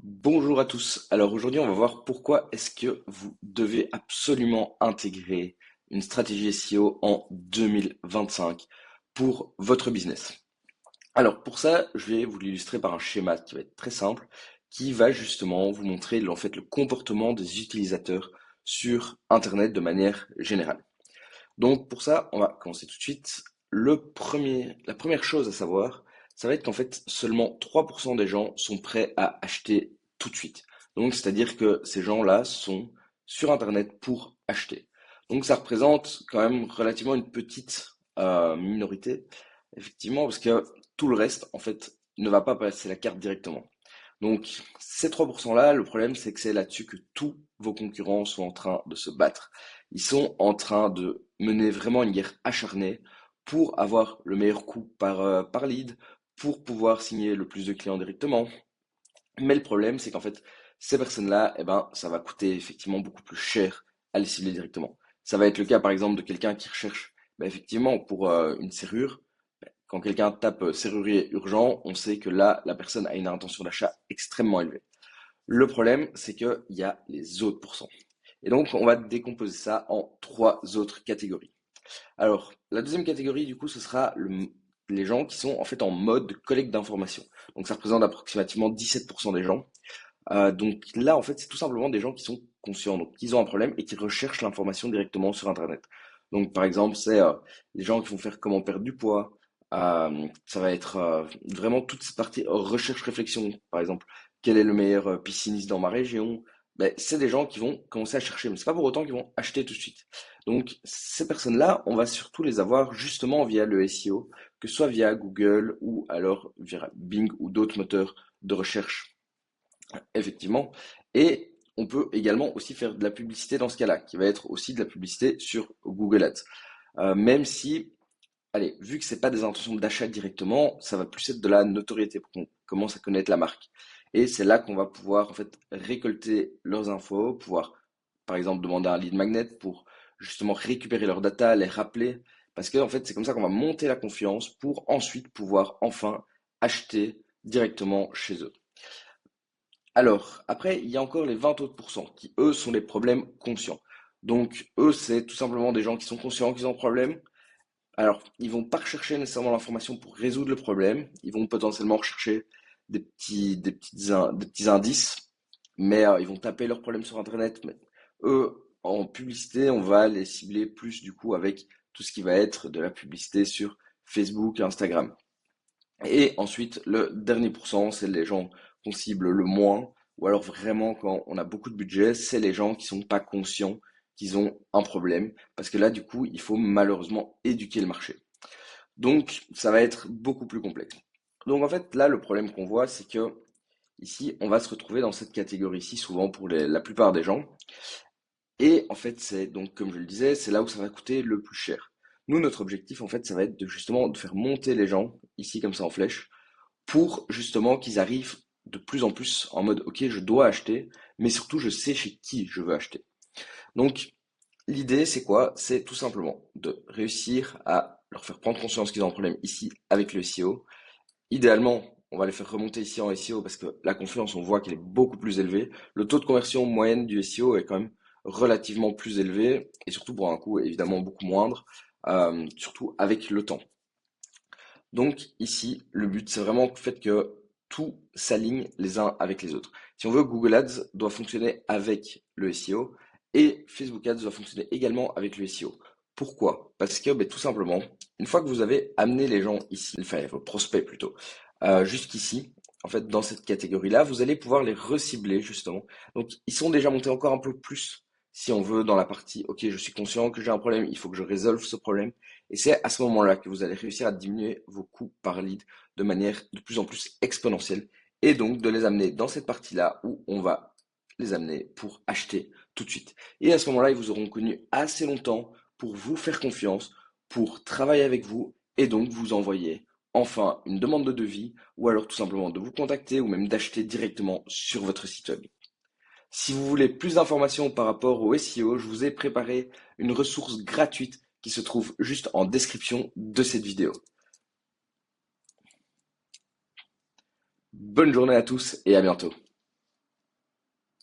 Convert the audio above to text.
Bonjour à tous. Alors aujourd'hui, on va voir pourquoi est-ce que vous devez absolument intégrer une stratégie SEO en 2025 pour votre business. Alors pour ça, je vais vous l'illustrer par un schéma qui va être très simple, qui va justement vous montrer en fait le comportement des utilisateurs sur Internet de manière générale. Donc pour ça, on va commencer tout de suite. La première chose à savoir, ça va être qu'en fait, seulement 3% des gens sont prêts à acheter tout de suite. Donc c'est-à-dire que ces gens-là sont sur Internet pour acheter. Donc ça représente quand même relativement une petite minorité, effectivement, parce que tout le reste, en fait, ne va pas passer la carte directement. Donc ces 3%-là, le problème c'est que c'est là-dessus que tous vos concurrents sont en train de se battre. Ils sont en train de mener vraiment une guerre acharnée pour avoir le meilleur coût par lead, pour pouvoir signer le plus de clients directement. Mais le problème c'est qu'en fait, ces personnes-là, eh ben, ça va coûter effectivement beaucoup plus cher à les cibler directement. Ça va être le cas par exemple de quelqu'un qui recherche effectivement pour une serrure. Quand quelqu'un tape serrurier urgent, on sait que là, la personne a une intention d'achat extrêmement élevée. Le problème, c'est qu'il y a les autres pourcents. Et donc, on va décomposer ça en trois autres catégories. Alors, la deuxième catégorie, du coup, ce sera les gens qui sont en fait en mode collecte d'informations. Donc, ça représente approximativement 17% des gens. Donc là, en fait, c'est tout simplement des gens qui sont conscients, donc qui ont un problème et qui recherchent l'information directement sur Internet. Donc, par exemple, c'est les gens qui vont faire comment perdre du poids. Ça va être vraiment toute cette partie recherche-réflexion. Par exemple, quel est le meilleur pisciniste dans ma région? Ben, c'est des gens qui vont commencer à chercher, mais c'est pas pour autant qu'ils vont acheter tout de suite. Donc, ces personnes-là, on va surtout les avoir justement via le SEO, que ce soit via Google ou alors via Bing ou d'autres moteurs de recherche. Effectivement. Et on peut également aussi faire de la publicité dans ce cas-là, qui va être aussi de la publicité sur Google Ads. Même si, allez, vu que c'est pas des intentions d'achat directement, ça va plus être de la notoriété pour qu'on commence à connaître la marque. Et c'est là qu'on va pouvoir en fait récolter leurs infos, pouvoir par exemple demander un lead magnet pour justement récupérer leurs data, les rappeler, parce que en fait c'est comme ça qu'on va monter la confiance pour ensuite pouvoir enfin acheter directement chez eux. Alors, après, il y a encore les 20 autres pourcents qui, eux, sont des problèmes conscients. Donc, eux, c'est tout simplement des gens qui sont conscients qu'ils ont un problème. Alors, ils vont pas rechercher nécessairement l'information pour résoudre le problème. Ils vont potentiellement rechercher des petits indices, mais ils vont taper leurs problèmes sur Internet. Mais eux, en publicité, on va les cibler plus du coup avec tout ce qui va être de la publicité sur Facebook et Instagram. Et ensuite, le dernier pourcent, c'est les gens qu'on cible le moins, ou alors vraiment quand on a beaucoup de budget, c'est les gens qui sont pas conscients qu'ils ont un problème, parce que là, du coup, il faut malheureusement éduquer le marché. Donc, ça va être beaucoup plus complexe. Donc, en fait, là, le problème qu'on voit, c'est que ici, on va se retrouver dans cette catégorie-ci souvent pour la plupart des gens. Et en fait, c'est donc, comme je le disais, c'est là où ça va coûter le plus cher. Nous, notre objectif, en fait, ça va être de justement de faire monter les gens, ici comme ça en flèche, pour justement qu'ils arrivent de plus en plus en mode ok, je dois acheter, mais surtout je sais chez qui je veux acheter. Donc l'idée c'est quoi? C'est tout simplement de réussir à leur faire prendre conscience qu'ils ont un problème ici avec le SEO. Idéalement, on va les faire remonter ici en SEO parce que la confiance, on voit qu'elle est beaucoup plus élevée. Le taux de conversion moyenne du SEO est quand même relativement plus élevé et surtout pour un coût évidemment beaucoup moindre, surtout avec le temps. Donc ici, le but, c'est vraiment le fait que tout s'aligne les uns avec les autres. Si on veut, Google Ads doit fonctionner avec le SEO et Facebook Ads doit fonctionner également avec le SEO. Pourquoi? Parce que tout simplement, une fois que vous avez amené les gens ici, enfin vos prospects plutôt, jusqu'ici, en fait, dans cette catégorie-là, vous allez pouvoir les recibler justement. Donc, ils sont déjà montés encore un peu plus, si on veut, dans la partie, ok, je suis conscient que j'ai un problème, il faut que je résolve ce problème. Et c'est à ce moment-là que vous allez réussir à diminuer vos coûts par lead de manière de plus en plus exponentielle et donc de les amener dans cette partie-là où on va les amener pour acheter tout de suite. Et à ce moment-là, ils vous auront connu assez longtemps pour vous faire confiance, pour travailler avec vous et donc vous envoyer enfin une demande de devis ou alors tout simplement de vous contacter ou même d'acheter directement sur votre site web. Si vous voulez plus d'informations par rapport au SEO, je vous ai préparé une ressource gratuite qui se trouve juste en description de cette vidéo. Bonne journée à tous et à bientôt.